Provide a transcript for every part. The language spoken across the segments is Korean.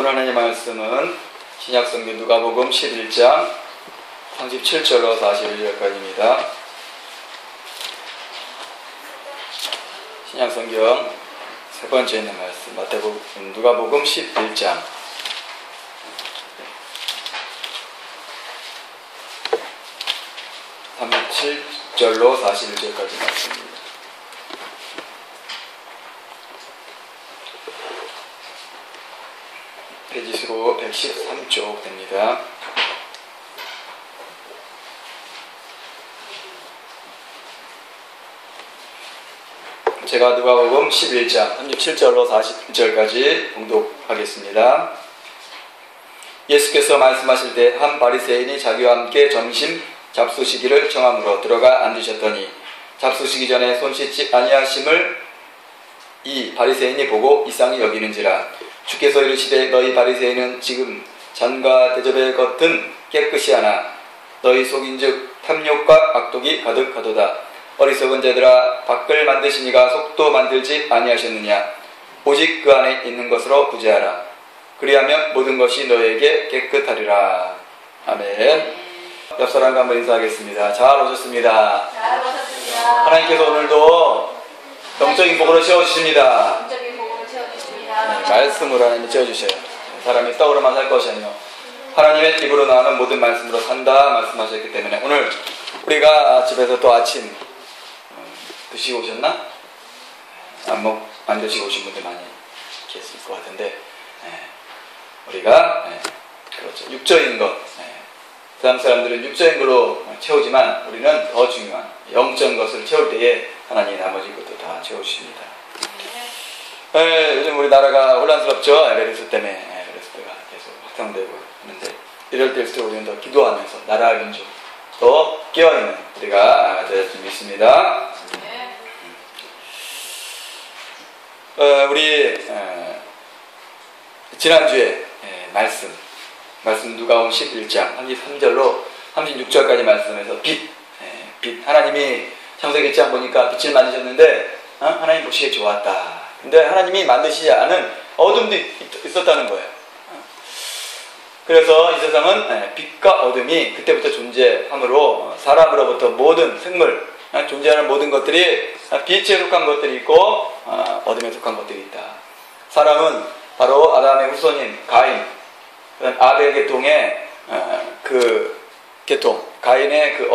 오늘 하나님의 말씀은 신약성경 누가복음 11장 37절로 41절까지입니다. 신약성경 세 번째 있는 말씀, 누가복음 11장 37절로 41절까지 말씀입니다. 페이지 수로 113쪽 됩니다. 제가 누가복음 11장 37절로 41절까지 봉독하겠습니다. 예수께서 말씀하실 때 한 바리새인이 자기와 함께 점심 잡수시기를 청함으로 들어가 앉으셨더니 잡수시기 전에 손 씻지 아니하심을 이 바리새인이 보고 이상히 여기는지라. 주께서 이르시되 너희 바리새인은 지금 잔과 대접의 겉은 깨끗이 하나 너희 속인즉 탐욕과 악독이 가득하도다. 어리석은 자들아, 밖을 만드시니가 속도 만들지 아니하셨느냐. 오직 그 안에 있는 것으로 구제하라. 그리하면 모든 것이 너희에게 깨끗하리라. 아멘. 옆 사람과 한번 인사하겠습니다. 잘 오셨습니다. 잘 오셨습니다. 하나님께서 오늘도 영적인 복으로 채워주십니다. 영적인 복으로 채워주십니다. 네, 말씀으로 하나님이 채워주셔요. 사람이 떡으로만 살 것이 아니요 하나님의 입으로 나오는 모든 말씀으로 산다 말씀하셨기 때문에 오늘 우리가 집에서 또 아침 드시고 오셨나? 안 드시고 오신 분들 많이 계실 것 같은데 우리가 그렇죠. 육적인 것 세상 사람들은 육적인 걸로 채우지만 우리는 더 중요한 영적인 것을 채울 때에 하나님이 나머지 것도 다 채워주십니다. 요즘 우리나라가 혼란스럽죠. 에베레스트 때문에 에베레스트가 계속 확산되고 있는데 이럴 때일수록 우리는 더 기도하면서 나라 민족 더 깨어있는 우리가 될 수 있습니다. 우리 지난주에 말씀 누가복음 11장 33절로 36절까지 말씀에서 빛 하나님이 창세기 1장 보니까 빛을 만드셨는데 하나님 보시기에 좋았다. 근데 하나님이 만드시지 않은 어둠도 있었다는 거예요. 그래서 이 세상은 빛과 어둠이 그때부터 존재함으로 사람으로부터 모든 생물, 존재하는 모든 것들이 빛에 속한 것들이 있고 어둠에 속한 것들이 있다. 사람은 바로 아담의 후손인 가인, 아벨 계통의 그 계통, 가인의 그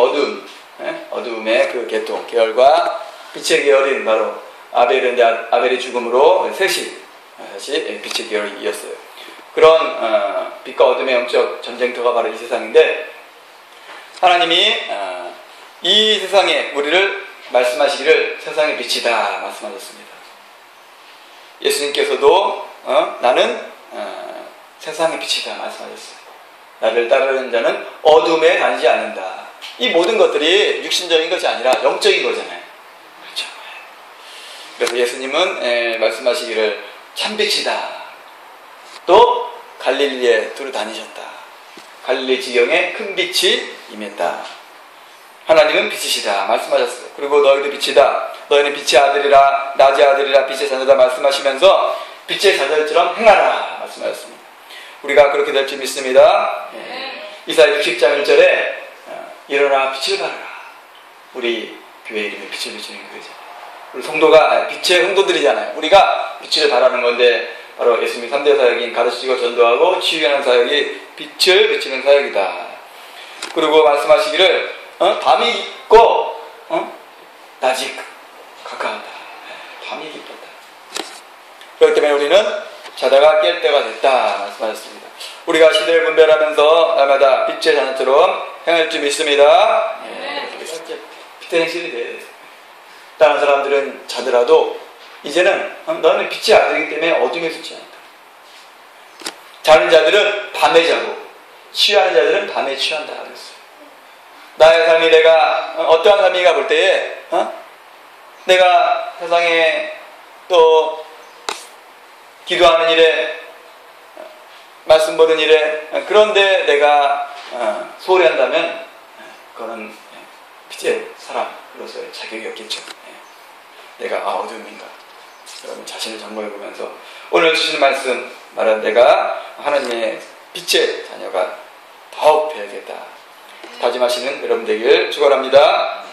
어둠의 그 계통, 계열과 빛의 계열인 바로 아벨인데 아벨의 죽음으로 셋이 다시 빛의 계열이 이었어요. 그런 빛과 어둠의 영적 전쟁터가 바로 이 세상인데 하나님이 이 세상에 우리를 말씀하시기를 세상의 빛이다 말씀하셨습니다. 예수님께서도 나는 세상의 빛이다 말씀하셨어요. 나를 따르는 자는 어둠에 다니지 않는다. 이 모든 것들이 육신적인 것이 아니라 영적인 거잖아요. 그렇죠? 그래서 예수님은 말씀하시기를 참빛이다. 또 갈릴리에 두루 다니셨다. 갈릴리 지경에 큰 빛이 임했다. 하나님은 빛이시다 말씀하셨어요. 그리고 너희도 빛이다. 너희는 빛의 아들이라 낮의 아들이라 빛의 자녀다 말씀하시면서 빛의 자녀처럼 행하라 말씀하셨습니다. 우리가 그렇게 될 줄 믿습니다. 이사야 60장 1절에 일어나 빛을 발하라. 우리 교회 이름이 빛을 비추는 교회잖아요. 우리 성도가 빛의 성도들이잖아요. 우리가 빛을 발하는 건데 바로 예수님 3대 사역인 가르치고 전도하고 치유하는 사역이 빛을 비추는 사역이다. 그리고 말씀하시기를 밤이 깊고 낮이 가까웠다. 밤이 깊었다. 그렇기 때문에 우리는 자다가 깰 때가 됐다 말씀하셨습니다. 우리가 시대를 분별하면서 날마다 빛의 자녀처럼 행할 줄 믿습니다. 빛의 행실이 돼야 돼요. 다른 사람들은 자더라도 이제는 너는 빛의 아들이기 때문에 어둠에 속지 않다. 자는 자들은 밤에 자고 취하는 자들은 밤에 취한다 그랬어요. 나의 삶이 내가 어떠한 삶인가 볼 때에 내가 세상에 또 기도하는 일에 말씀 보는 일에 그런데 내가 소홀히 한다면 그거는 빛의 사람으로서의 자격이 없겠죠. 내가 어둠인가 그러면 자신을 점검해 보면서 오늘 주시는 말씀 말한 내가 하나님의 빛의 자녀가 더욱 되어야겠다 다짐하시는 여러분 되길 축원합니다.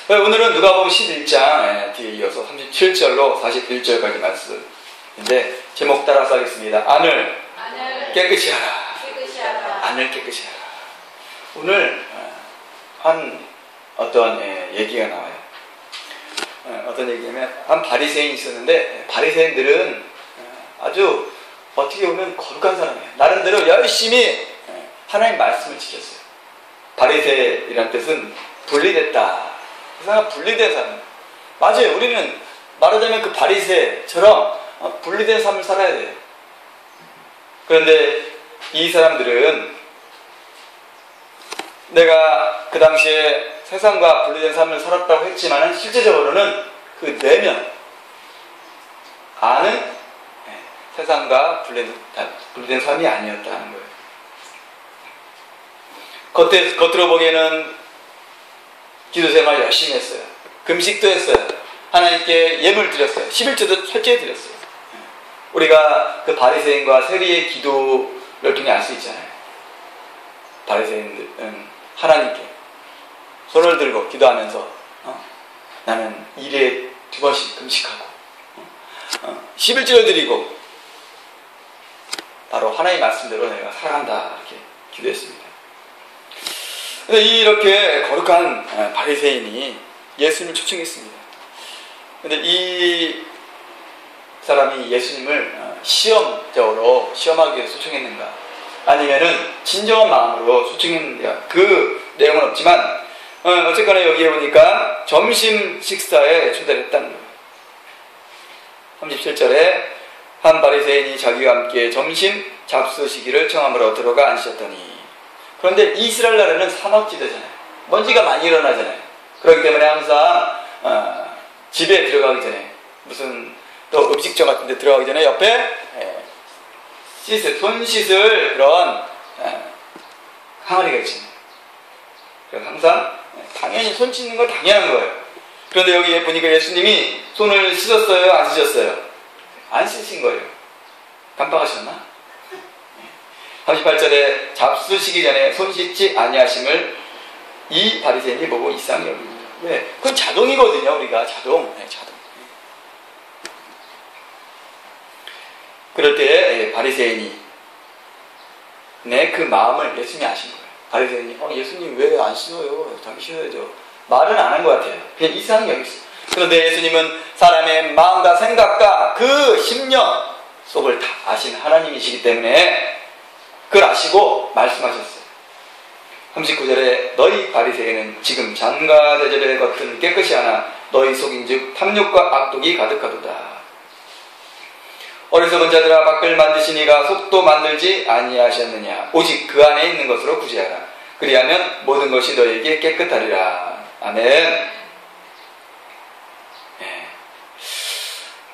오늘은 누가복음 11장 뒤에 이어서 37절로 41절까지 말씀인데 제목 따라서 하겠습니다. 안을 깨끗이 하라. 안을 깨끗이 하라. 오늘 한 어떤 얘기가 나와요. 어떤 얘기냐면 한 바리새인이 있었는데 바리새인들은 아주 어떻게 보면 거룩한 사람이에요. 나름대로 열심히 하나님 말씀을 지켰어요. 바리새이라는 뜻은 분리됐다. 그 사람 분리된 사람. 맞아요. 우리는 말하자면 그 바리새처럼 분리된 삶을 살아야 돼요. 그런데 이 사람들은 내가 그 당시에 세상과 분리된 삶을 살았다고 했지만 실제적으로는 그 내면 안은 세상과 분리된 삶이 아니었다는 거예요. 겉으로 보기에는 기도생활 열심히 했어요. 금식도 했어요. 하나님께 예물 드렸어요. 11조도 철저히 드렸어요. 우리가 그 바리새인과 세리의 기도를 통해 알 수 있잖아요. 바리새인들은 하나님께 손을 들고 기도하면서 나는 일에 2번씩 금식하고 11조를 드리고 바로 하나님의 말씀대로 내가 살아간다 이렇게 기도했습니다. 근데 이렇게 거룩한 바리새인이 예수님을 초청했습니다. 근데 이 사람이 예수님을 시험하기 위해서 초청했는가 아니면은 진정한 마음으로 초청했는가 그 내용은 없지만 어쨌거나 여기에 보니까 점심 식사에 초대를 했다는 거예요. 37절에 한 바리새인이 자기와 함께 점심 잡수시기를 청함으로 들어가 앉으셨더니 그런데 이스라엘 나라는 산업지대잖아요. 먼지가 많이 일어나잖아요. 그렇기 때문에 항상 집에 들어가기 전에 무슨 또 음식점 같은 데 들어가기 전에 옆에 손 씻을 그런 항아리가 있잖아요. 그래서 항상 당연히 손 씻는 건 당연한 거예요. 그런데 여기 보니까 예수님이 손을 씻었어요? 안 씻었어요? 안 씻으신 거예요. 깜빡하셨나? 38절에 잡수시기 전에 손 씻지 아니하심을 이 바리새인이 보고 이상히 여깁니다. 왜? 그건 자동이거든요. 우리가 자동. 그럴 때 바리새인이 그 마음을 예수님이 아신 거예요. 바리새인이 예수님 왜 안 씻어요? 당신 씻어야죠. 말은 안 한 것 같아요. 그냥 이상히 여겼어요. 그런데 예수님은 사람의 마음과 생각과 그 심령 속을 다 아신 하나님이시기 때문에 그걸 아시고 말씀하셨어요. 39절에 너희 바리새인은 지금 잔과 대접의 겉은 깨끗이 하나 너희 속인즉 탐욕과 악독이 가득하도다. 어리석은 자들아 밖을 만드시니가 속도 만들지 아니하셨느냐. 오직 그 안에 있는 것으로 구제하라. 그리하면 모든 것이 너에게 깨끗하리라. 아멘.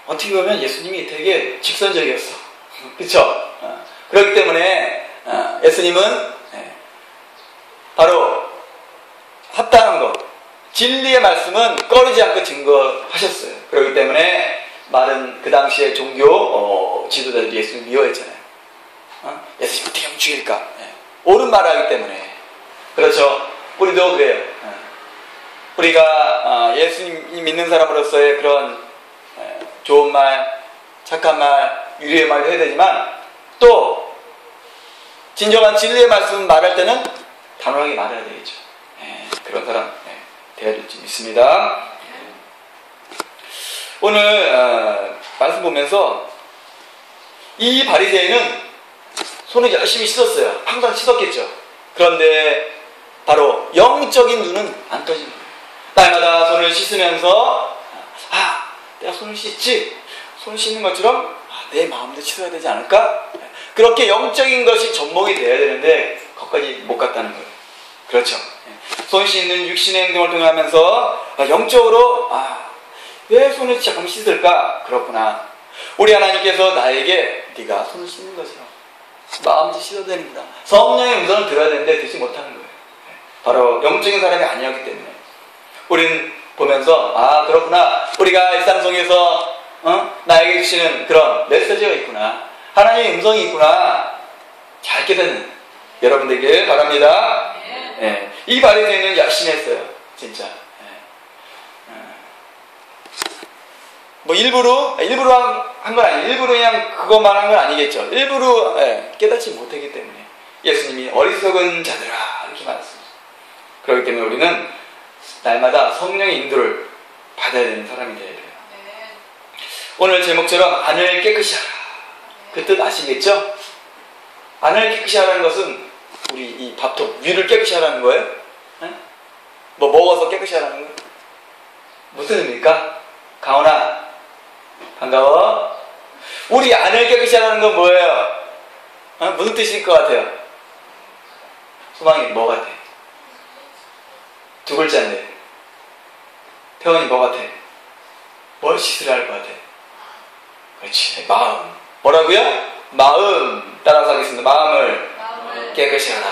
어떻게 보면 예수님이 되게 직선적이었어. 그쵸? 그렇기 때문에 예수님은 바로 합당한 것, 진리의 말씀은 꺼리지 않고 증거하셨어요. 그렇기 때문에 말은 그 당시에 종교 지도자들이 예수님 미워했잖아요. 예수님 어떻게 하면 죽일까? 옳은 말을 하기 때문에. 그렇죠. 우리도 그래요. 우리가 예수님 믿는 사람으로서의 그런 좋은 말, 착한 말, 유리의 말을 해야 되지만 또 진정한 진리의 말씀 말할 때는 단호하게 말해야 되겠죠. 그런 사람 되어야 될지 믿습니다. 오늘 말씀 보면서 이 바리새인은 손을 열심히 씻었어요. 항상 씻었겠죠. 그런데 바로 영적인 눈은 안 떠진 거예요. 날마다 손을 씻으면서 내가 손을 씻지? 손 씻는 것처럼 내 마음도 씻어야 되지 않을까? 그렇게 영적인 것이 접목이 돼야 되는데 거기까지 못 갔다는 거예요. 그렇죠. 손 씻는 육신의 행동을 통해 하면서 영적으로 왜 손을 잠깐 씻을까? 그렇구나. 우리 하나님께서 나에게 네가 손을 씻는 것처럼 마음도 씻어야 되는구나. 성령의 음성을 들어야 되는데 듣지 못하는 거예요. 바로 영적인 사람이 아니었기 때문에 우린 보면서 그렇구나. 우리가 일상 속에서 나에게 주시는 그런 메시지가 있구나. 하나님의 음성이 있구나. 잘 깨닫는 여러분 되길 바랍니다. 예. 이 바리새인은 열심히 했어요. 진짜. 뭐 일부러 한 건 아니에요. 일부러 그냥 그것만 한 건 아니겠죠. 일부러 깨닫지 못했기 때문에 예수님이 어리석은 자들아 이렇게 말했습니다. 그렇기 때문에 우리는 날마다 성령의 인도를 받아야 되는 사람이 되어야 돼요. 오늘 제목처럼 안을 깨끗이 하라. 그 뜻 아시겠죠? 안을 깨끗이 하라는 것은 우리 이 밥통 위를 깨끗이 하라는 거예요? 뭐 먹어서 깨끗이 하라는 거예요? 무슨 의미입니까? 가온아 반가워. 우리 안을 깨끗이 하라는 건 뭐예요? 무슨 뜻일 것 같아요? 소망이 뭐 같아? 두 글자인데 태원이 뭐 같아? 뭘 씻으라 할 것 같아? 그렇지, 마음. 뭐라고요? 마음. 따라서 하겠습니다. 마음을 깨끗이 하라.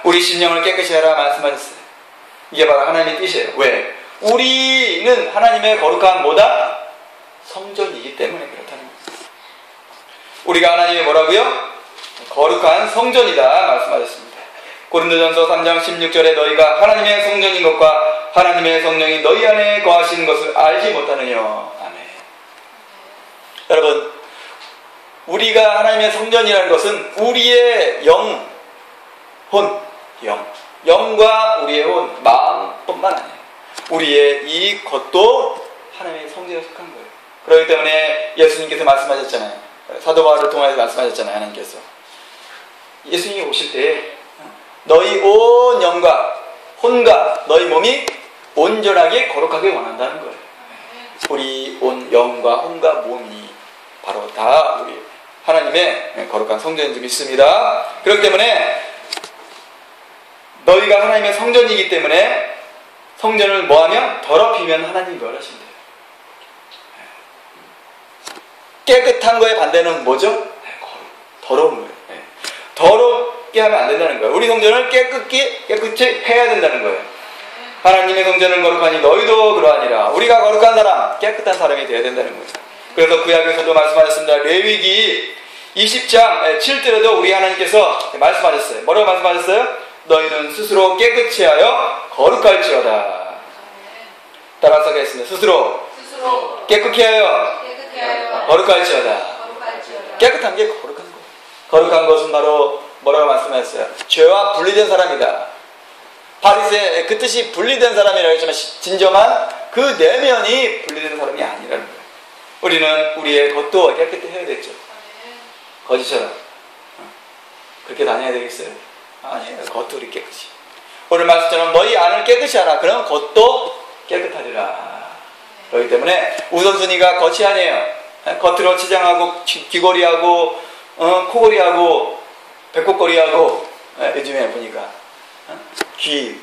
우리 심령을 깨끗이 하라 말씀하셨어요. 이게 바로 하나님의 뜻이에요. 왜? 우리는 하나님의 거룩한 뭐다? 성전이기 때문에 그렇다는 거예요. 우리가 하나님의 뭐라고요? 거룩한 성전이다 말씀하셨습니다. 고린도전서 3장 16절에 너희가 하나님의 성전인 것과 하나님의 성령이 너희 안에 거하시는 것을 알지 못하느냐. 아멘. 여러분, 우리가 하나님의 성전이라는 것은 우리의 영과 우리의 혼, 마음뿐만 아니에요. 우리의 이 것도 하나님의 성전에 속한 거예요. 그렇기 때문에 예수님께서 말씀하셨잖아요. 사도 바울을 통해서 말씀하셨잖아요. 하나님께서 예수님이 오실 때 너희 온 영과 혼과 너희 몸이 온전하게 거룩하게 원한다는 거예요. 우리 온 영과 혼과 몸이 바로 다 우리 하나님의 거룩한 성전인 줄 믿습니다. 그렇기 때문에 너희가 하나님의 성전이기 때문에 성전을 뭐하면 더럽히면 하나님이 멸하신대요. 깨끗한 거에 반대는 뭐죠? 더러운 거예요. 더럽게 하면 안 된다는 거예요. 우리 성전을 깨끗이 해야 된다는 거예요. 하나님의 성전은 거룩하니 너희도 그러하니라. 우리가 거룩한 사람, 깨끗한 사람이 되어야 된다는 거예요. 그래서 구약에서도 말씀하셨습니다. 레위기 20장 7절에도 우리 하나님께서 말씀하셨어요. 뭐라고 말씀하셨어요? 너희는 스스로 깨끗이 하여 거룩할지어다. 따라서 하겠습니다. 스스로 깨끗히 하여 거룩할지어다. 깨끗한 게 거룩한 거. 거룩한 것은 바로 뭐라고 말씀하셨어요? 죄와 분리된 사람이다. 바리새 그 뜻이 분리된 사람이라고 했지만 진정한 그 내면이 분리된 사람이 아니라는 거예요. 우리는 우리의 겉도 깨끗해야 되죠. 거짓처럼 그렇게 다녀야 되겠어요? 아니에요. 겉도 우리 깨끗이. 오늘 말씀처럼 너희 안을 깨끗이 하라. 그럼 겉도 깨끗하리라. 그렇기 때문에 우선순위가 겉이 아니에요. 겉으로 치장하고 귀걸이하고 코걸이하고 배꼽걸이하고 요즘에 보니까 귀,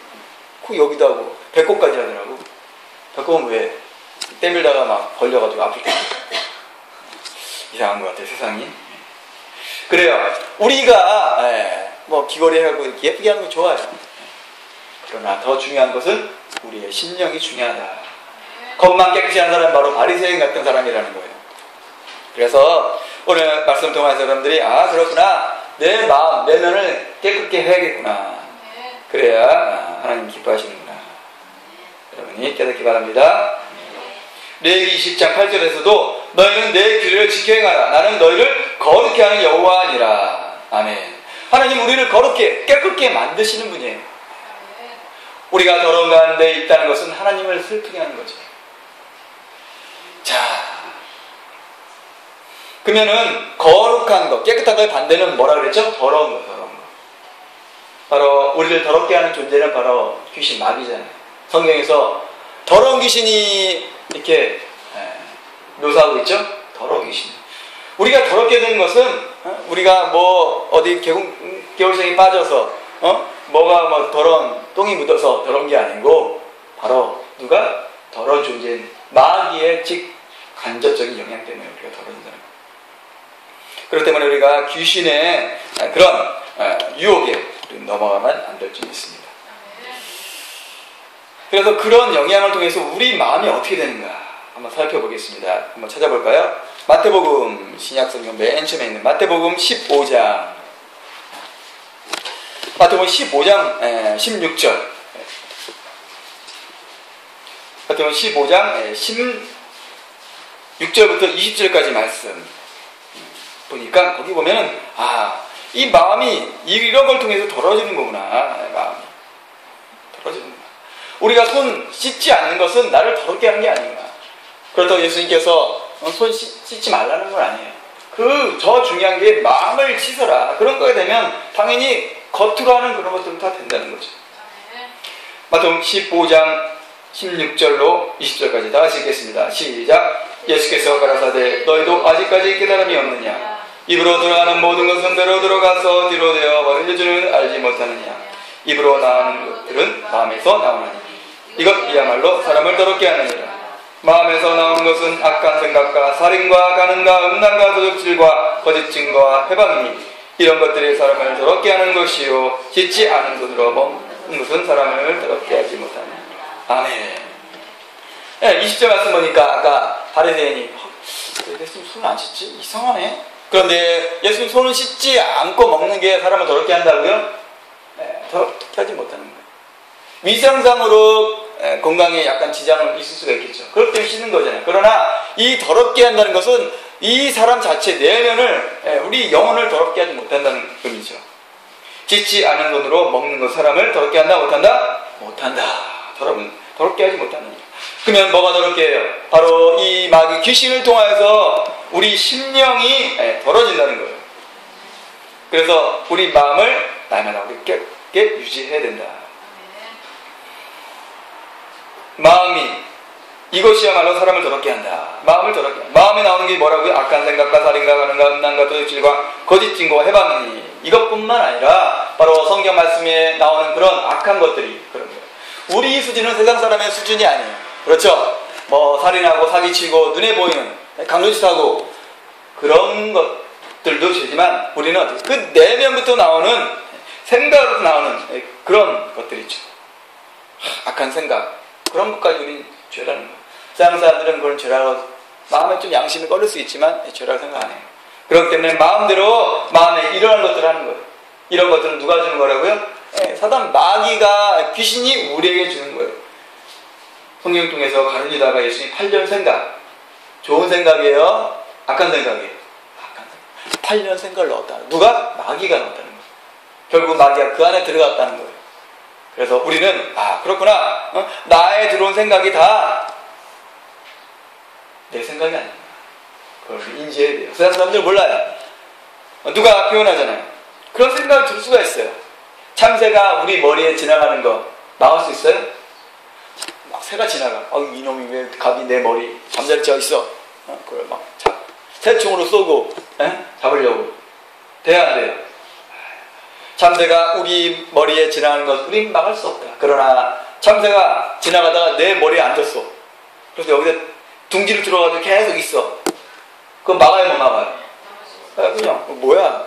코 여기도 하고 배꼽까지 하더라고. 배꼽은 왜? 때밀다가 막 걸려가지고 아플 때 이상한 것 같아요. 세상이. 그래요. 우리가 뭐 귀걸이하고 이렇게 예쁘게 하는 거 좋아요. 그러나 더 중요한 것은 우리의 심령이 중요하다. 겉만 깨끗이 하는 사람은 바로 바리새인 같은 사람이라는 거예요. 그래서 오늘 말씀 통해서 여러분들이 그렇구나. 내 마음, 내면을 깨끗게 해야겠구나. 그래야 하나님 기뻐하시는구나. 여러분이 깨닫기 바랍니다. 레위기 20장 8절에서도 너희는 내 규례를 지켜 행하라. 나는 너희를 거룩게 하는 여호와니라. 아멘. 하나님 우리를 거룩게 깨끗게 만드시는 분이에요. 우리가 더러운 가운데 있다는 것은 하나님을 슬프게 하는 거죠. 자, 그러면은 거룩한 것, 깨끗한 것의 반대는 뭐라 그랬죠? 더러운 것, 더러운 것. 바로 우리를 더럽게 하는 존재는 바로 귀신, 마귀잖아요. 성경에서 더러운 귀신이 이렇게 묘사하고 있죠? 더러운 귀신. 우리가 더럽게 되는 것은 우리가 뭐 어디 개울생이 빠져서 뭐가 뭐 더러운 똥이 묻어서 더러운 게 아니고 바로 누가 더러운 존재인 마귀의 직간접적인 영향 때문에 우리가 더러워진다는 거예요. 그렇기 때문에 우리가 귀신의 그런 유혹에 넘어가면 안 될 줄 믿습니다. 그래서 그런 영향을 통해서 우리 마음이 어떻게 되는가? 한번 살펴보겠습니다. 한번 찾아볼까요? 마태복음 신약성경 맨 처음에 있는 마태복음 15장. 마태복음 15장 16절. 마태복음 15장 16절부터 20절까지 말씀 보니까 거기 보면은 이 마음이 이런 걸 통해서 더러워지는 거구나. 마음이 더러워지는구나. 우리가 손 씻지 않는 것은 나를 더럽게 하는 게 아니구나. 그렇다고 예수님께서 손 씻지 말라는 건 아니에요. 저 중요한 게 마음을 씻어라. 그런 거에 되면 당연히 겉으로 하는 그런 것들은 다 된다는 거죠. 마태복음 15장 16절로 20절까지 다 같이 읽겠습니다. 시작. 예수께서 가라사대 너희도 아직까지 깨달음이 없느냐? 입으로 들어가는 모든 것은 배로 들어가서 뒤로 되어 버릴 줄은 알지 못하느냐? 입으로 나오는 것들은 마음에서 나오나니 이것이야말로 사람을 더럽게 하느니라. 마음에서 나오는 것은 악한 생각과 살인과 간음과 음란과 도적질과 거짓 증거와 해방이니 이런 것들이 사람을 더럽게 하는 것이요 씻지 않은 손으로 먹는 것은 사람을 더럽게 하지 못하느니라. 아멘. 20절 말씀 보니까 아까 바리새인이 예수님 손을 안 씻지? 이상하네. 그런데 예수님 손을 씻지 않고 먹는 게 사람을 더럽게 한다고요? 더럽게 하지 못하는 거예요. 위생상으로 건강에 약간 지장은 있을 수가 있겠죠. 그렇기 때문에 씻는 거잖아요. 그러나 이 더럽게 한다는 것은 이 사람 자체 내면을 우리 영혼을 더럽게 하지 못한다는 의미죠. 씻지 않은 손으로 먹는 것 사람을 더럽게 한다 못한다? 못한다. 더럽게 하지 못하느냐. 그러면 뭐가 더럽게 해요? 바로 이 마귀 귀신을 통해서 우리 심령이 더러진다는 거예요. 그래서 우리 마음을 날마다 우리 깨끗게 유지해야 된다. 마음이 이것이야말로 사람을 더럽게 한다. 마음을 더럽게 한다. 마음에 나오는 게 뭐라고요? 악한 생각과 살인과 간음과 음란과 도둑질과 거짓 증거와 해방이니 이것뿐만 아니라 바로 성경 말씀에 나오는 그런 악한 것들이 그런 거예요. 우리 수준은 세상 사람의 수준이 아니에요. 그렇죠? 뭐 살인하고 사기치고 눈에 보이는 강도짓하고 그런 것들도 죄지만 우리는 그 내면부터 나오는 생각으로 나오는 그런 것들이 있죠. 악한 생각 그런 것까지 우리는 죄라는 거예요. 세상 사람들은 그걸 죄라고 마음에 좀 양심이 꺼릴 수 있지만 죄라고 생각 안 해요. 그렇기 때문에 마음대로 마음에 일어난 것들을 하는 거예요. 이런 것들은 누가 주는 거라고요? 사단 마귀가 귀신이 우리에게 주는 거예요. 성경 통해서 가르치다가 예수님 8년 생각 좋은 생각이에요? 악한 생각이에요? 악한 생각. 8년 생각을 넣었다. 누가? 마귀가 넣었다는 거예요. 결국 마귀가 그 안에 들어갔다는 거예요. 그래서 우리는 그렇구나. 나에 들어온 생각이 다 내 생각이 아니구나. 그걸 인지해야 돼요. 세상 사람들 몰라요. 누가 표현하잖아요. 그런 생각을 들 수가 있어요. 참새가 우리 머리에 지나가는 거 막을 수 있어요? 막 새가 지나가. 이놈이 왜 갑이 내 머리 잠자리 쳐 있어? 그걸 막 새총으로 쏘고 잡으려고. 돼야 안 돼요? 참새가 우리 머리에 지나가는 것 우린 막을 수 없다. 그러나 참새가 지나가다가 내 머리에 앉았어. 그래서 여기다 둥지를 들어가지고 계속 있어. 그건 막아요, 못 막아요? 그냥 뭐야?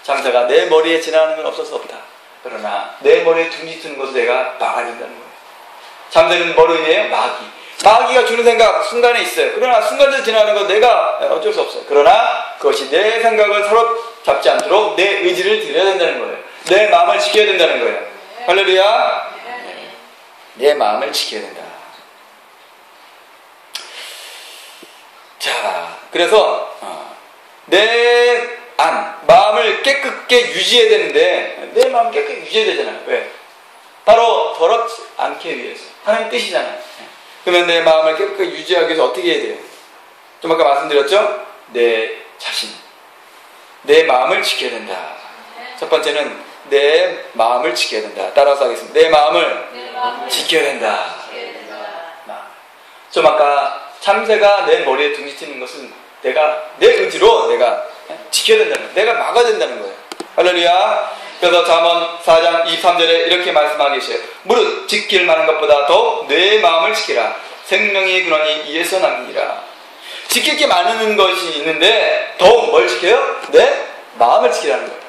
참새가 내 머리에 지나가는 건 없을 수 없다. 그러나 내 머리에 둥지 트는 것을 내가 막아야 된다는 거예요. 참새는 뭐로 인해요? 마귀가 주는 생각 순간에 있어요. 그러나 순간에 지나가는 건 내가 어쩔 수 없어요. 그러나 그것이 내 생각을 사로잡지 않도록 내 의지를 들여야 된다는 거예요. 내 마음을 지켜야 된다는 거예요. 할렐루야. 내 마음을 지켜야 된다. 자, 그래서 내 마음을 깨끗게 유지해야 되는데 내 마음 깨끗게 유지해야 되잖아요. 왜? 바로 더럽지 않게 위해서. 하나님 뜻이잖아요. 그러면 내 마음을 깨끗하게 유지하기 위해서 어떻게 해야 돼요? 좀 아까 말씀드렸죠? 내 자신, 내 마음을 지켜야 된다. 첫 번째는 내 마음을 지켜야 된다. 따라서 하겠습니다. 내 마음을 지켜야 된다. 좀 아까 참새가 내 머리에 둥지 트는 것은 내 의지로 내가 지켜야 된다는 거예요. 내가 막아야 된다는 거예요. 할렐루야. 그래서 잠언 4장 23절에 이렇게 말씀하고 계세요. 무릇 지킬 만한 것보다 더욱 내 마음을 지키라. 생명이 근원이 이에서 남니라. 지킬 게 많은 것이 있는데 더욱 뭘 지켜요? 내 마음을 지키라는 거예요.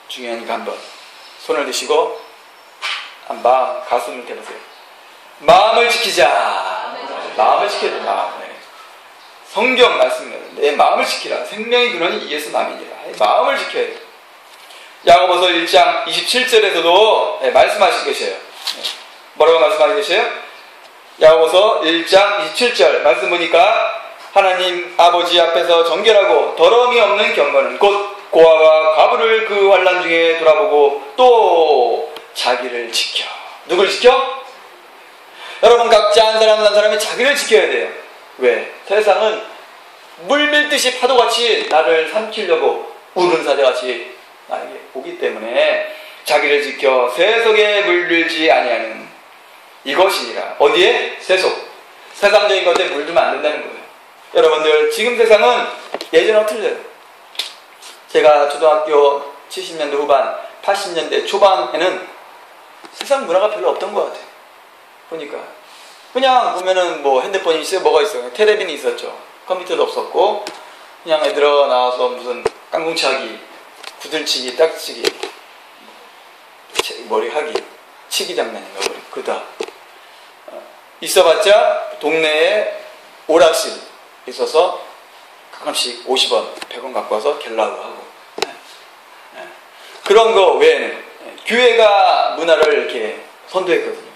중요하니까 한번 손을 드시고 마음 가슴을 대보세요. 마음을 지키자. 마음을 지켜야 돼. 마음. 네. 성경 말씀입니다. 내 마음을 지키라. 생명의 근원이 이에서 남이니라. 마음을 지켜야 돼. 야고보서 1장 27절에서도 말씀하시고 계셔요. 뭐라고 말씀하시고 계셔요? 야고보서 1장 27절 말씀 보니까 하나님 아버지 앞에서 정결하고 더러움이 없는 경건은 곧 고아와 과부를 그 환난 중에 돌아보고 또 자기를 지켜. 누굴 지켜? 여러분 각자 한 사람이 자기를 지켜야 돼요. 왜? 세상은 물밀듯이 파도같이 나를 삼키려고 우는 사자같이 나에게 오기 때문에 자기를 지켜 세속에 물들지 아니하는 이것이니라. 어디에? 세속. 세상적인 것에 물들면 안 된다는 거예요. 여러분들 지금 세상은 예전하고 틀려요. 제가 초등학교 70년대 후반 80년대 초반에는 세상 문화가 별로 없던 것 같아요. 보니까 그냥 보면은 뭐 핸드폰이 있어요. 뭐가 있어요? 텔레비전이 있었죠. 컴퓨터도 없었고 그냥 애들 나와서 무슨 깡통치기, 구들치기, 딱지치기, 머리하기, 치기 장난인가 머리 그다. 있어봤자 동네에 오락실 있어서 가끔씩 50원, 100원 갖고 와서 갤라고 하고 그런 거 외에는 교회가 문화를 이렇게 선도했거든요.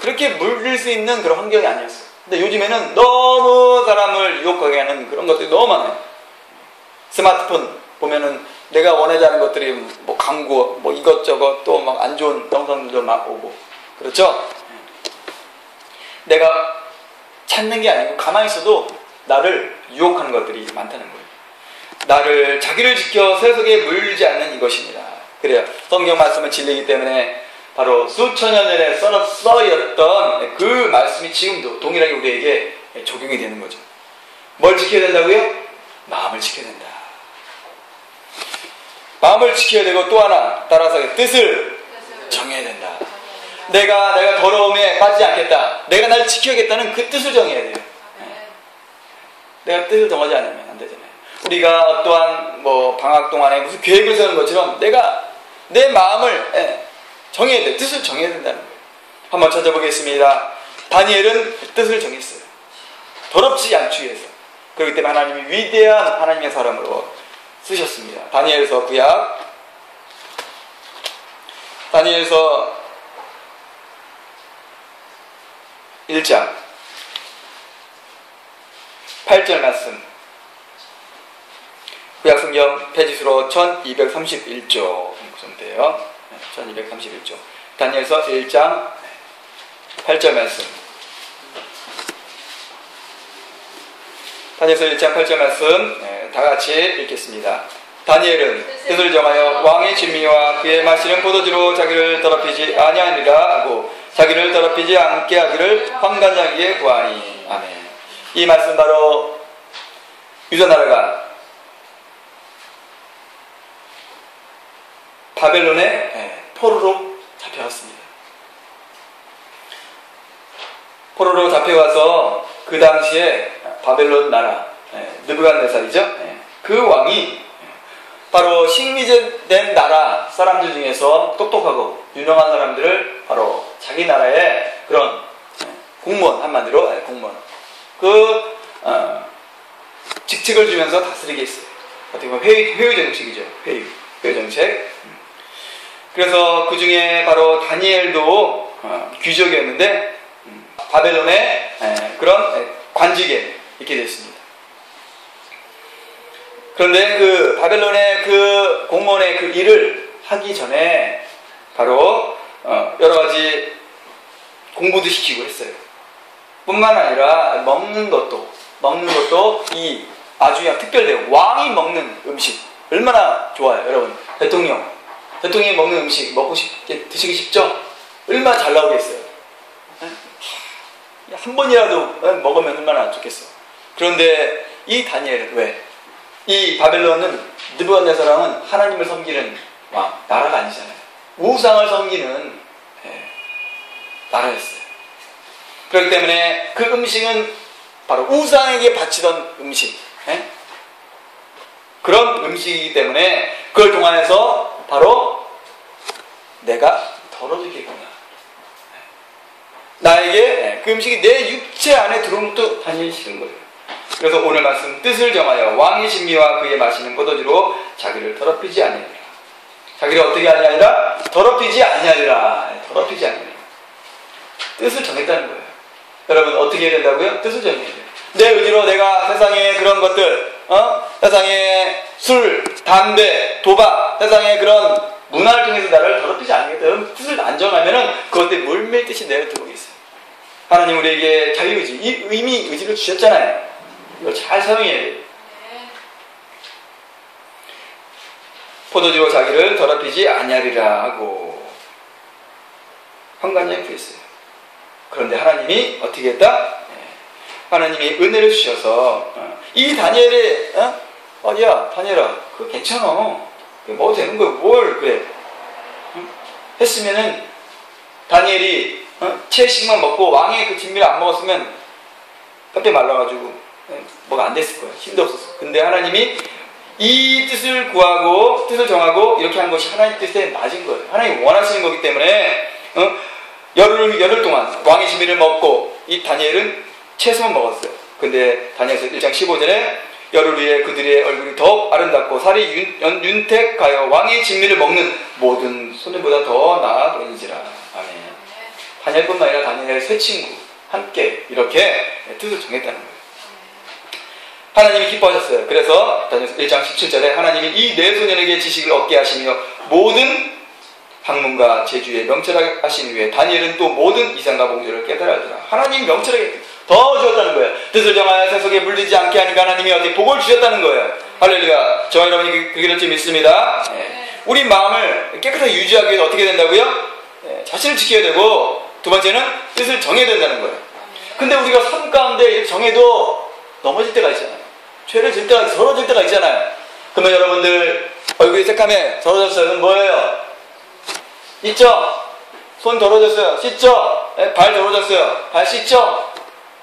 그렇게 물릴 수 있는 그런 환경이 아니었어요. 근데 요즘에는 너무 사람을 유혹하게 하는 그런 것들이 너무 많아요. 스마트폰 보면은 내가 원하지 않은 것들이 뭐 광고, 뭐 이것저것 또 막 안 좋은 영상들도 막 오고 그렇죠? 내가 찾는 게 아니고 가만히 있어도 나를 유혹하는 것들이 많다는 거예요. 나를 자기를 지켜 세속에 물리지 않는 이것입니다. 그래요. 성경 말씀은 진리이기 때문에 바로 수천여 년에 써였던 그 말씀이 지금도 동일하게 우리에게 적용이 되는 거죠. 뭘 지켜야 된다고요? 마음을 지켜야 된다. 마음을 지켜야 되고 또 하나 따라서 뜻을 정해야 된다. 내가 더러움에 빠지지 않겠다. 내가 날 지켜야겠다는 그 뜻을 정해야 돼요. 내가 뜻을 정하지 않으면 안 되잖아요. 우리가 어떠한 뭐 방학 동안에 무슨 계획을 세우는 것처럼 내가 내 마음을 정해야 돼. 뜻을 정해야 된다는 거예요. 한번 찾아보겠습니다. 다니엘은 뜻을 정했어요. 더럽지 않기 위해서. 그렇기 때문에 하나님이 위대한 하나님의 사람으로 쓰셨습니다. 다니엘서 구약 다니엘서 1장 8절 말씀 구약성경 페이지수로 1231조 정도예요. 1231조 다니엘서 1장 8절 말씀 다니엘서 1장 8절 말씀 다같이 읽겠습니다. 다니엘은 뜻을 정하여 왕의 진미와 그의 마시는 포도주로 자기를 더럽히지 아니하니라 하고 자기를 더럽히지 않게 하기를 환관장에게 구하니. 아멘. 이 말씀 바로 유다나라가 바벨론의 포로로 잡혀갔습니다. 포로로 잡혀가서 그 당시에 바벨론 나라 느부갓네살이죠. 그 왕이 바로 식미된 나라 사람들 중에서 똑똑하고 유능한 사람들을 바로 자기 나라의 그런 공무원, 한마디로 공무원 직책을 주면서 다스리게 했어요. 어떻게 보면 회의 정책이죠. 회의 정책. 그래서 그 중에 바로 다니엘도 귀족이었는데 바벨론의 그런 관직에 있게 됐습니다. 그런데 그 바벨론의 그 공무원의 그 일을 하기 전에 바로 여러 가지 공부도 시키고 했어요. 뿐만 아니라 먹는 것도 이 아주 그냥 특별해요. 왕이 먹는 음식 얼마나 좋아요, 여러분. 대통령이 먹는 음식 드시기 쉽죠? 얼마나 잘 나오겠어요. 한 번이라도 먹으면 얼마나 좋겠어. 그런데 이 다니엘은 왜? 이 바벨론은 느부갓네살은 하나님을 섬기는 나라가 아니잖아요. 우상을 섬기는 나라였어요. 그렇기 때문에 그 음식은 바로 우상에게 바치던 음식, 그런 음식이기 때문에 그걸 통해서 바로 내가 더러워지겠구나. 나에게 그 음식이 내 육체 안에 들어오는 것도 다니엘 싫은 거예요. 그래서 오늘 말씀 뜻을 정하여 왕의 진미와 그의 마시는 포도주로 자기를 더럽히지 아니하리라. 자기를 어떻게 하냐 아니라 더럽히지 아니하리라. 더럽히지 아니하리라. 뜻을 정했다는 거예요. 여러분 어떻게 해야 된다고요? 뜻을 정해야 돼요. 내 의지로 내가 세상의 그런 것들, 세상의 술, 담배, 도박, 세상의 그런 문화를 통해서 나를 더럽히지 않겠다. 여러분 뜻을 안 정하면은 그것들이 물밀듯이 내려 들어오게 있어요. 하나님 우리에게 자유의지, 이 의미 의지를 주셨잖아요. 이걸 잘 사용해야 돼요. 포도주로 자기를 더럽히지 아니하리라 하고 환관장에 구했어요. 그런데 하나님이 어떻게 했다? 하나님이 은혜를 주셔서 이 다니엘의 어디야 다니엘아 그거 괜찮아 먹어도 되는 거야 뭘 그래 했으면은 다니엘이 채식만 먹고 왕의 그 진미를 안 먹었으면 뼈 말라가지고 뭐가 안 됐을 거야. 힘도 없었어. 근데 하나님이 이 뜻을 구하고 뜻을 정하고 이렇게 한 것이 하나님 뜻에 맞은 거예요. 하나님이 원하시는 거기 때문에 열흘 동안 왕의 진미를 먹고 이 다니엘은 채소만 먹었어요. 근데 다니엘서 1장 15절에 열흘 후에 그들의 얼굴이 더욱 아름답고 살이 윤택하여 왕의 진미를 먹는 모든 소년보다 더 나아 보이니지라. 아멘. 다니엘뿐만 아니라 다니엘의 세 친구 함께 이렇게 뜻을 정했다는 거예요. 하나님이 기뻐하셨어요. 그래서 다니엘서 1장 17절에 하나님이 이 네 소년에게 지식을 얻게 하시며 모든 학문과 제주에 명철하게 하신 후에 다니엘은 또 모든 이상과 봉제를 깨달아 알더라. 하나님 명철하게 더 주었다는 거예요. 뜻을 정하여 세속에 물들지 않게 하니까 하나님이 어떻게 복을 주셨다는 거예요. 할렐루야. 저와 여러분이 그 길을 좀 믿습니다. 우리 마음을 깨끗하게 유지하기 위해서 어떻게 된다고요? 자신을 지켜야 되고 두 번째는 뜻을 정해야 된다는 거예요. 근데 우리가 삶 가운데 정해도 넘어질 때가 있잖아요. 죄를 질 때가 더러워질 때가 있잖아요. 그러면 여러분들 얼굴이 새카매 더러워졌어요. 그럼 뭐예요? 있죠? 손 더러워졌어요. 씻죠? 발 더러워졌어요. 발 씻죠?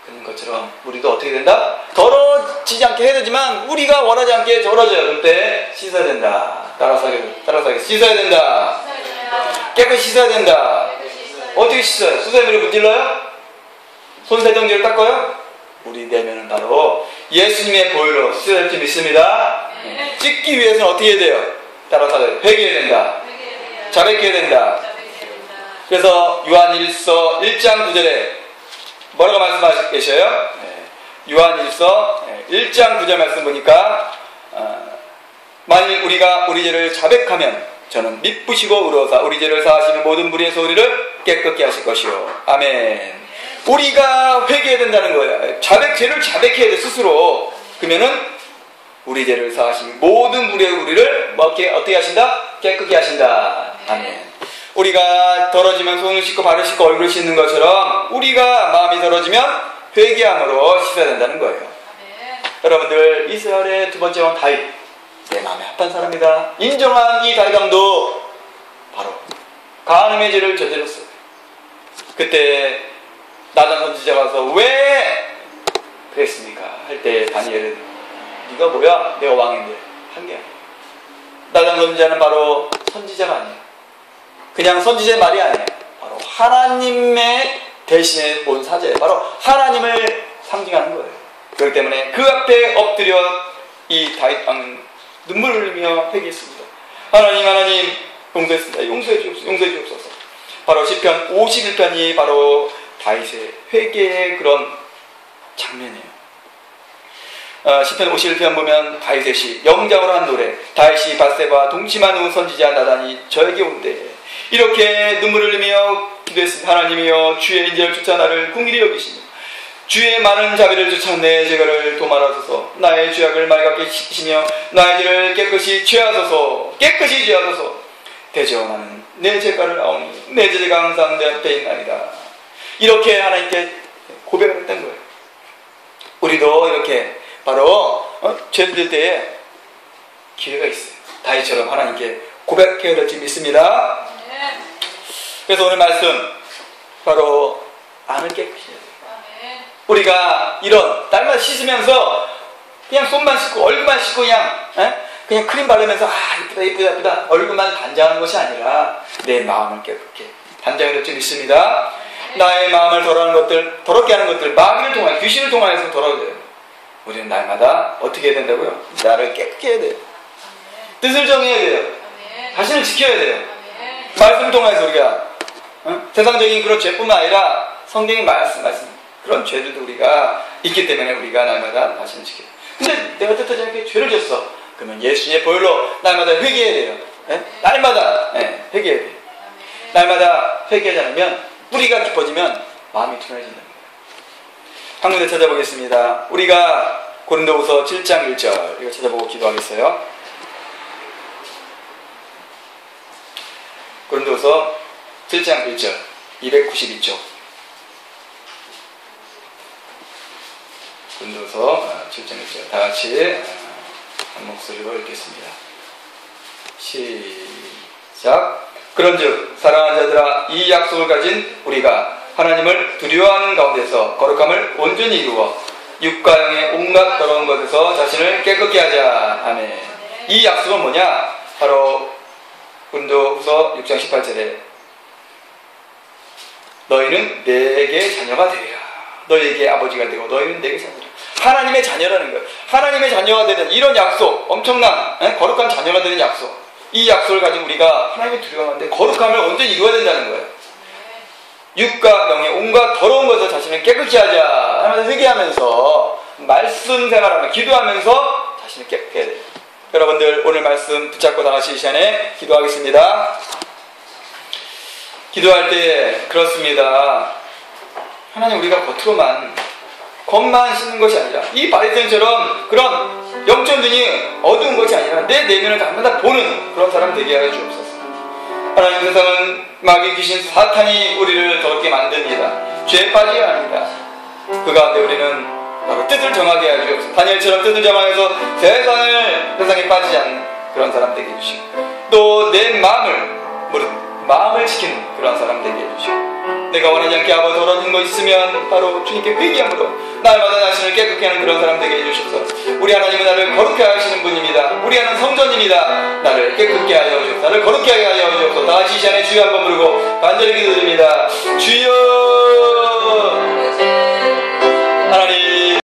그런 것처럼 우리도 어떻게 된다? 더러워지지 않게 해야 되지만 우리가 원하지 않게 더러워져요. 그때 씻어야 된다. 따라서 씻어야 된다. 깨끗이 씻어야 된다. 어떻게 씻어요? 수세미를 문질러요? 손세정제를 닦아요? 우리 내면은 바로 예수님의 보혈로 씻어야 될 줄 믿습니다. 씻기 위해서는 어떻게 해야 돼요? 따라서 회개해야 된다. 자백해야 된다. 그래서 요한일서 1장 9절에 뭐라고 말씀하시고 계셔요? 요한일서 1장 9절 말씀 보니까 만일 우리가 우리 죄를 자백하면 저는 미쁘시고 의로사 우리 죄를 사하시는 모든 무리의 소리를 깨끗게 하실 것이요. 아멘. 우리가 회개해야 된다는 거예요. 죄를 자백해야 돼 스스로. 그러면은 우리 죄를 사하신 모든 무리의 우리를 어떻게 하신다? 깨끗게 하신다. 아멘. 우리가 더러지면 손을 씻고 발을 씻고 얼굴을 씻는 것처럼 우리가 마음이 더러지면 회개함으로 씻어야 된다는 거예요. 아멘. 여러분들 이스라엘의 두 번째 왕 다윗 내 마음에 합한 사람이다 인정한 이 다윗 왕도 바로 간음의 죄를 저질렀어요. 그때 나단 선지자가 와서 왜 그랬습니까? 할 때 다니엘은 네가 뭐야? 내가 왕인데 한 게 아니야. 나단 선지자는 바로 선지자가 아니에요. 그냥 선지자의 말이 아니에요. 바로 하나님의 대신에 온 사제예요. 바로 하나님을 상징하는 거예요. 그렇기 때문에 그 앞에 엎드려 이 다윗 왕은 눈물을 흘리며 회개했습니다. 하나님 용서했습니다. 용서해 주옵소서. 바로 시편 51편이 바로 다윗의 회개의 그런 장면이에요. 시편 51편 보면 다윗의 시 영장으로 한 노래 다윗이 밧세바와 동침한 후 선지자 나단이 저에게 온대 이렇게 눈물을 흘리며 기도했습니다. 하나님이여 주의 인자를 쫓아 나를 긍휼히 여기시며 주의 많은 자비를 쫓아 내 죄를 도말하소서. 나의 죄악을 맑게 씻기시며 나의 죄를 깨끗이 죄하소서. 대저하는 내 죄가를 아오니 내 죄가 항상 내 앞에 있나이다. 이렇게 하나님께 고백을 했던 거예요. 우리도 이렇게 바로 죄를 질 때에 기회가 있어요. 다윗처럼 하나님께 고백해야 될지 믿습니다. 그래서 오늘 말씀 바로 안을 깨끗이 해야 돼요. 우리가 이런 딸만 씻으면서 그냥 손만 씻고 얼굴만 씻고 그냥 크림 바르면서 이쁘다 얼굴만 단장하는 것이 아니라 내 마음을 깨끗게 단장해야 될지 믿습니다. 나의 마음을 더러워하는 것들, 더럽게 하는 것들, 마귀를 통하여, 귀신을 통하여서 더러워져요. 우리는 날마다 어떻게 해야 된다고요? 나를 깨끗게 해야 돼요. 뜻을 정해야 돼요. 자신을 지켜야 돼요. 말씀을 통해서 우리가 세상적인 그런 죄뿐만 아니라 성경의 말씀 그런 죄들도 우리가 있기 때문에 우리가 날마다 자신을 지켜야 돼요. 근데 내가 뜻하지 않게 죄를 졌어. 그러면 예수님의 보혈로 날마다 회개해야 돼요. 날마다 회개해야 돼요. 날마다 회개하지 않으면 뿌리가 깊어지면 마음이 둔해진답니다. 한 군데 찾아보겠습니다. 우리가 고린도후서 7장 1절 이거 찾아보고 기도하겠어요. 고린도후서 7장 1절 292쪽 고린도후서 7장 1절 다 같이 한 목소리로 읽겠습니다. 시작. 그런즉 사랑하는 자들아 이 약속을 가진 우리가 하나님을 두려워하는 가운데서 거룩함을 온전히 이루어 육과 영의 온갖 더러운 것에서 자신을 깨끗게 하자. 아멘. 이 약속은 뭐냐? 바로 고린도후서 6장 18절에 너희는 내게 자녀가 되리라. 너희에게 아버지가 되고 너희는 내게 자녀라. 하나님의 자녀라는 거예요. 하나님의 자녀가 되는 이런 약속, 엄청난 거룩한 자녀가 되는 약속. 이 약속을 가지고 우리가 하나님을 두려워하는데 거룩함을 온전히 이루어야 된다는 거예요. 육과 영의 온갖 더러운 것을 자신을 깨끗이 하자 하면서 회개하면서 말씀 생활하며 기도하면서 자신을 깨끗게 해야 돼요. 여러분들 오늘 말씀 붙잡고 다 같이 이 시간에 기도하겠습니다. 기도할 때 그렇습니다. 하나님 우리가 겉만 씻는 것이 아니라 이 바리새인처럼 그런 영적 눈이 어두운 것이 아니라 내 내면을 날마다 보는 그런 사람 되게 하여 주옵소서. 하나님 세상은 마귀 귀신 사탄이 우리를 더럽게 만듭니다. 죄에 빠지게 합니다. 그 가운데 우리는 바로 뜻을 정하게 하여 주옵소서. 다니엘처럼 뜻을 정하여서 세상에 빠지지 않는 그런 사람 되게 해주시고 또 내 마음을 지키는 그런 사람 되게 해주시고 내가 원하지 않게 아버 더러운 거 있으면 바로 주님께 회개함으로 날마다 자신을 깨끗게 하는 그런 사람 되게 해주셔서 우리 하나님은 나를 거룩하게 하시는 분입니다. 우리 하나님 성전입니다. 나를 깨끗게 하여 주옵소서. 나를 거룩게 하여 주옵소서. 다 같이 이 시간에 주여 한번 부르고 간절히 기도드립니다. 주여